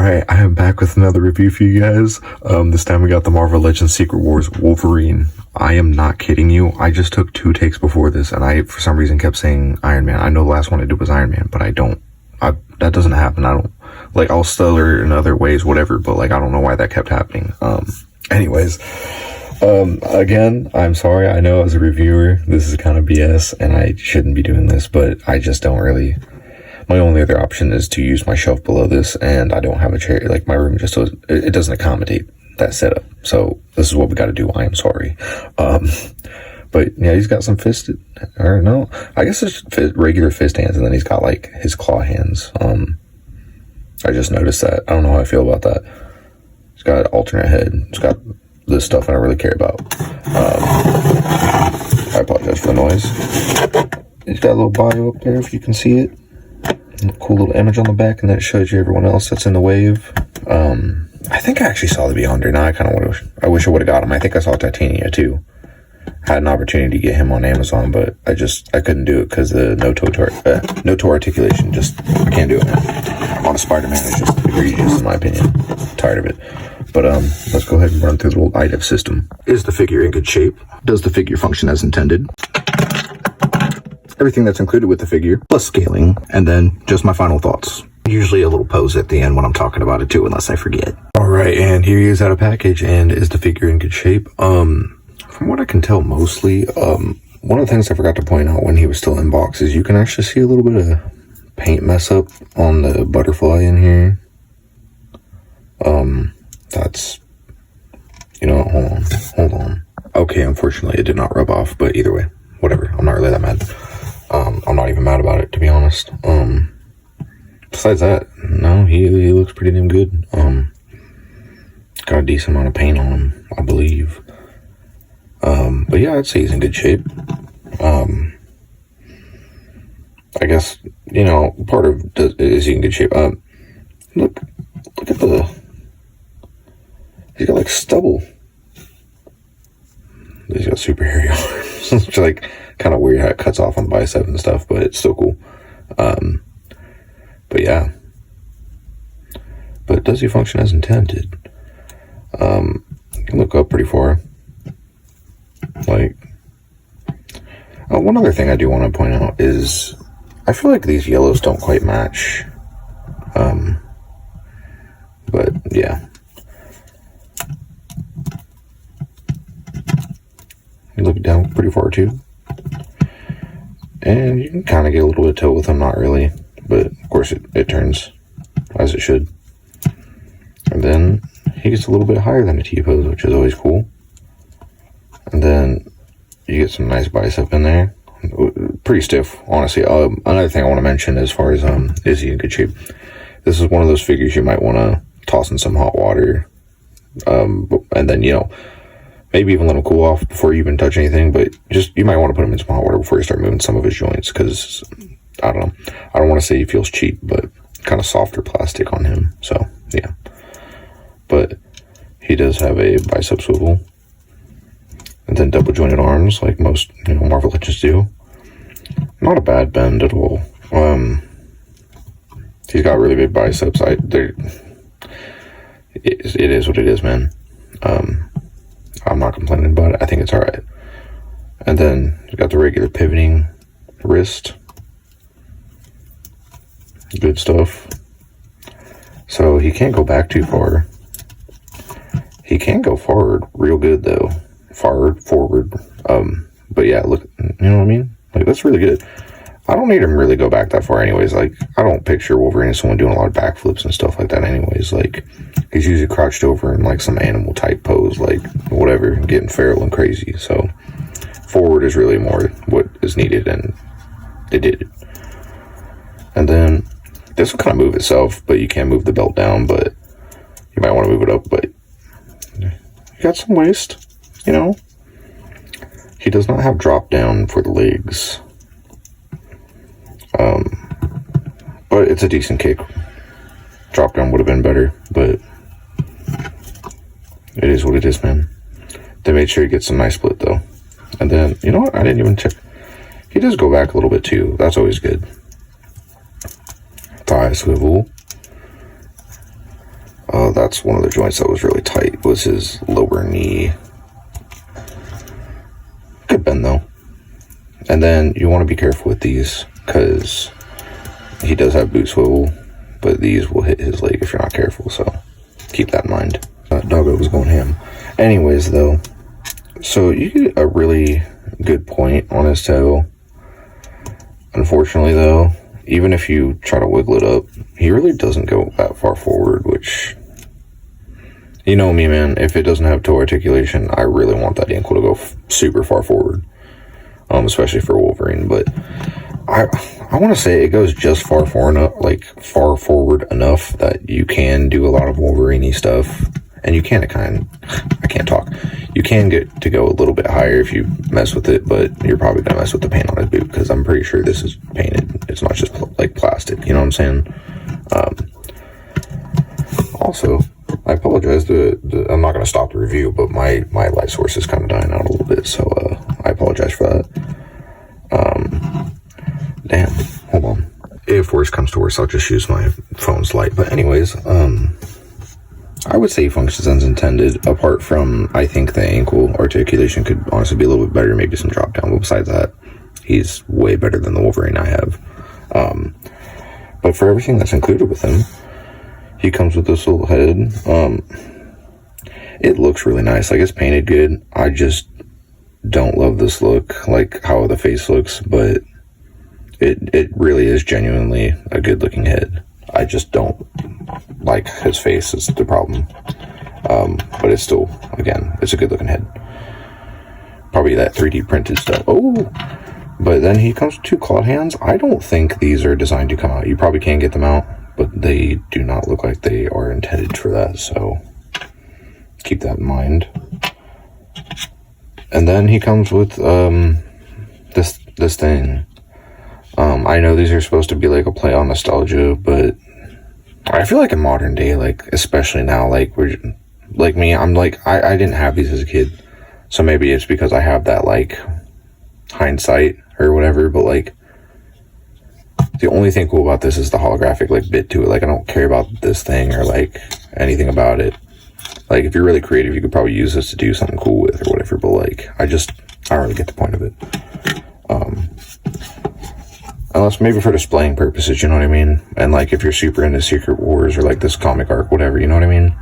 Alright, I am back with another review for you guys. This time we got the Marvel Legends Secret Wars Wolverine. I am not kidding you. I just took 2 takes before this, and I, for some reason, kept saying Iron Man. I know the last one I did was Iron Man, but that doesn't happen. I'll stutter in other ways, whatever, but, I don't know why that kept happening. Again, I'm sorry. I know as a reviewer, this is kind of BS, and I shouldn't be doing this, but I just don't really... My only other option is to use my shelf below this, and I don't have a chair. My room just doesn't accommodate that setup. So this is what we got to do. I am sorry. But yeah, he's got some fisted, or no, I guess it's regular fist hands, and then he's got his claw hands. I just noticed that. I don't know how I feel about that. He's got an alternate head. He's got this stuff I don't really care about. I apologize for the noise. He's got a little bio up there if you can see it. Cool little image on the back, and then it shows you everyone else that's in the wave. I think I actually saw the Beyonder. Now I wish I would have got him. I think I saw Titania too. Had an opportunity to get him on Amazon, but I couldn't do it because the no toe articulation. I can't do it, man. On a Spider-Man is just egregious in my opinion. Tired of it. But let's go ahead and run through the little item system. Is the figure in good shape? Does the figure function as intended? Everything that's included with the figure, plus scaling, and then just my final thoughts. Usually a little pose at the end when I'm talking about it too, unless I forget. Alright, and here he is out of package, and is the figure in good shape? From what I can tell mostly, one of the things I forgot to point out when he was still in box is you can actually see a little bit of paint mess up on the butterfly in here. That's, hold on. Okay, unfortunately it did not rub off, but either way, whatever, I'm not really that mad. I'm not even mad about it, to be honest. Besides that, no, he looks pretty damn good. Got a decent amount of paint on him, I believe. But yeah, I'd say he's in good shape. I guess, part of, is he in good shape? Look at he's got stubble. He's got super hairy arms. It's kind of weird how it cuts off on bicep and stuff, but it's still cool. But yeah. But does he function as intended? You can look up pretty far. One other thing I do want to point out is I feel like these yellows don't quite match. But yeah. You look down pretty far too. And you can kind of get a little bit of toe with them, not really. But of course it turns as it should. And then he gets a little bit higher than a T-pose, which is always cool. And then you get some nice bicep in there. Pretty stiff, honestly. Another thing I want to mention as far as is he in good shape? This is one of those figures you might want to toss in some hot water. And then, maybe even let him cool off before you even touch anything, but you might want to put him in some hot water before you start moving some of his joints, because, I don't know. I don't want to say he feels cheap, but kind of softer plastic on him, so, yeah. But he does have a bicep swivel, and then double jointed arms, like most, Marvel Legends do. Not a bad bend at all. He's got really big biceps. It is what it is, man. I'm not complaining about it. I think it's alright. And then you got the regular pivoting wrist. Good stuff. So he can't go back too far. He can go forward real good though. Forward. But yeah, look, you know what I mean? That's really good. I don't need him really go back that far anyways. I don't picture Wolverine as someone doing a lot of backflips and stuff like that anyways. He's usually crouched over in some animal type pose, whatever, getting feral and crazy. So forward is really more what is needed, and they did it. And then this will kind of move itself, but you can't move the belt down, but you might want to move it up. But you got some waist, He does not have drop down for the legs. But it's a decent kick. Drop down would have been better, but it is what it is, man. They made sure he gets some nice split though. And then, you know what? I didn't even check. He does go back a little bit too. That's always good. Thigh swivel. that's one of the joints that was really tight, was his lower knee. Good bend though. And then you want to be careful with these, because he does have boot swivel, but these will hit his leg if you're not careful, so keep that in mind. Doggo was going ham. Anyways though, so you get a really good point on his toe. Unfortunately though, even if you try to wiggle it up, he really doesn't go that far forward, which, you know me, man, if it doesn't have toe articulation, I really want that ankle to go super far forward, especially for Wolverine. But I want to say it goes just far forward enough that you can do a lot of Wolverine-y stuff, and you can you can get to go a little bit higher if you mess with it, but you're probably gonna mess with the paint on his boot, because I'm pretty sure this is painted. It's not just like plastic, you know what I'm saying? Also, I apologize. I'm not gonna stop the review, but my light source is kind of dying out a little bit, so I apologize for that. Damn, hold on. If worse comes to worse, I'll just use my phone's light. But anyways, I would say he functions as intended, apart from, I think the ankle articulation could honestly be a little bit better, maybe some drop down, but besides that, he's way better than the Wolverine I have. But for everything that's included with him, he comes with this little head. It looks really nice, like it's painted good. I just don't love this look, like how the face looks, but it really is genuinely a good looking head. I just don't like his face, is the problem. But it's still, again, it's a good looking head. Probably that 3D printed stuff. Oh, but then he comes with two clawed hands. I don't think these are designed to come out. You probably can get them out, but they do not look like they are intended for that, so keep that in mind. And then he comes with this thing. I know these are supposed to be like a play on nostalgia, but I feel like in modern day, like especially now, like like me, I'm like, I didn't have these as a kid, so maybe it's because I have that like hindsight or whatever, but like the only thing cool about this is the holographic like bit to it. Like I don't care about this thing or like anything about it. Like if you're really creative, you could probably use this to do something cool with or whatever, but like I don't really get the point of it. Unless maybe for displaying purposes, you know what I mean? And like if you're super into Secret Wars or like this comic arc, whatever, you know what I mean?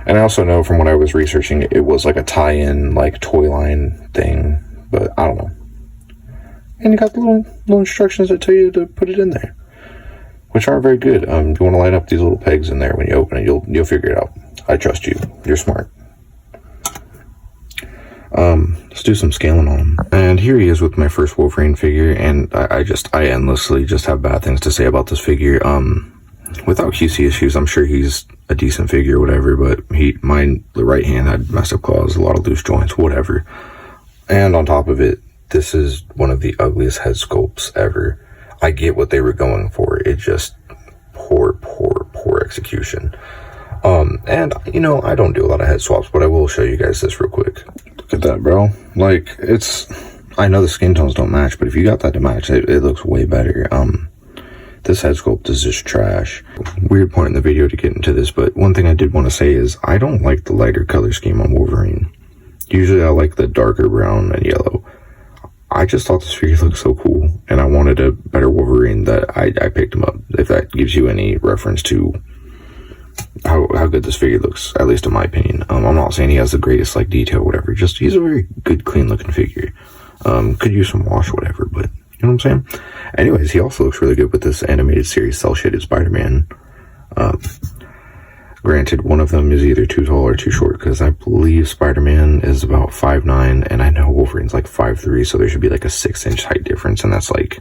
And I also know from when I was researching, it was like a tie-in, like toy line thing, but I don't know. And you got the little instructions that tell you to put it in there, which aren't very good. You want to light up these little pegs in there when you open it, you'll figure it out. I trust you. You're smart. Let's do some scaling on him. And here he is with my first Wolverine figure, and I endlessly just have bad things to say about this figure. Without QC issues, I'm sure he's a decent figure or whatever, but the right hand had messed up claws, a lot of loose joints, whatever. And on top of it, this is one of the ugliest head sculpts ever. I get what they were going for. It just poor execution. And you know, I don't do a lot of head swaps, but I will show you guys this real quick. Look at that, bro. Like, I know the skin tones don't match, but if you got that to match, it looks way better. This head sculpt is just trash. Weird point in the video to get into this, but one thing I did want to say is I don't like the lighter color scheme on Wolverine. Usually I like the darker brown and yellow. I just thought this figure looked so cool, and I wanted a better Wolverine that I picked him up. If that gives you any reference to how good this figure looks, at least in my opinion. I'm not saying he has the greatest like detail or whatever, just he's a very good, clean looking figure. Could use some wash or whatever, but you know what I'm saying? Anyways, he also looks really good with this animated series cell shaded Spider-Man. Granted, one of them is either too tall or too short, because I believe Spider-Man is about 5'9", and I know Wolverine's like 5'3", so there should be like a 6-inch height difference, and that's like,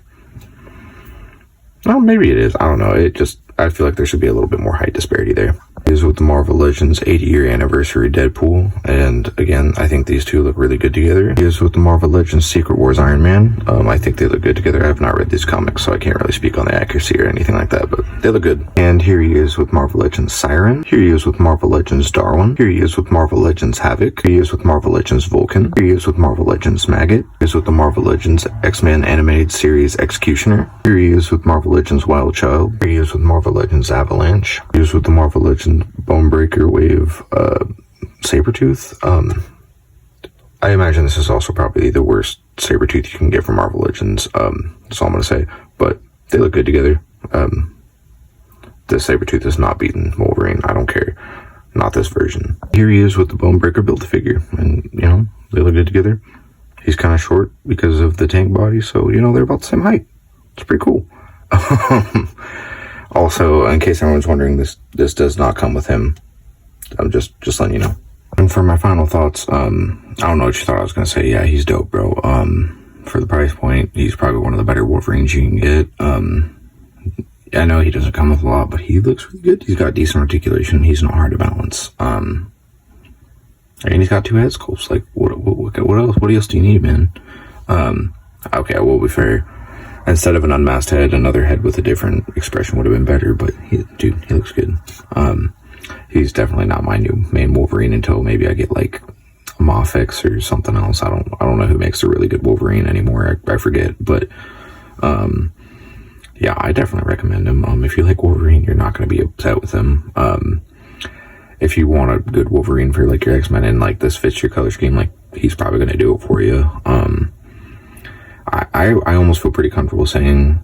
well, maybe it is, I don't know, I feel like there should be a little bit more height disparity there. Is with the Marvel Legends 80-year anniversary Deadpool, and again, I think these two look really good together. Is with the Marvel Legends Secret Wars Iron Man. I think they look good together. I have not read these comics, so I can't really speak on the accuracy or anything like that, but they look good. And here he is with Marvel Legends Siren. Here he is with Marvel Legends Darwin. Here he is with Marvel Legends Havoc. Here he is with Marvel Legends Vulcan. Here he is with Marvel Legends Maggot. Here he is with the Marvel Legends X-Men animated series Executioner. Here he is with Marvel Legends Wild Child. Here he is with Marvel Legends Avalanche. Here he is with the Marvel Legends Bone Bonebreaker Wave Sabretooth. I imagine this is also probably the worst Sabretooth you can get from Marvel Legends. That's all I'm going to say. But they look good together. The Sabretooth is not beating Wolverine. I don't care. Not this version. Here he is with the Bonebreaker Build-A-Figure. And, you know, they look good together. He's kind of short because of the tank body. So, you know, they're about the same height. It's pretty cool. Also, in case anyone's wondering, this does not come with him. I'm just letting you know. And for my final thoughts, I don't know what you thought I was going to say. Yeah, he's dope, bro. For the price point, he's probably one of the better Wolverines you can get. I know he doesn't come with a lot, but he looks really good. He's got decent articulation. He's not hard to balance. And he's got 2 head sculpts. Like, what else? What else do you need, man? Okay, I will be fair. Instead of an unmasked head, another head with a different expression would have been better, but dude, he looks good. He's definitely not my new main Wolverine until maybe I get like a Mofix or something else. I don't know who makes a really good Wolverine anymore. I forget, but yeah, I definitely recommend him. If you like Wolverine, you're not going to be upset with him. If you want a good Wolverine for like your X-Men and like this fits your color scheme, like he's probably going to do it for you. I almost feel pretty comfortable saying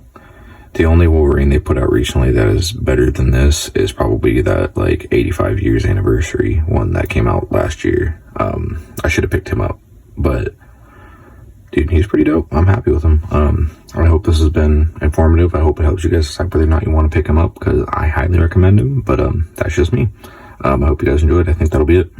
the only Wolverine they put out recently that is better than this is probably that like 85 years anniversary one that came out last year. I should have picked him up, but dude, he's pretty dope. I'm happy with him. I hope this has been informative. I hope it helps you guys decide whether or not you want to pick him up, because I highly recommend him, but that's just me. I hope you guys enjoyed. I think that'll be it.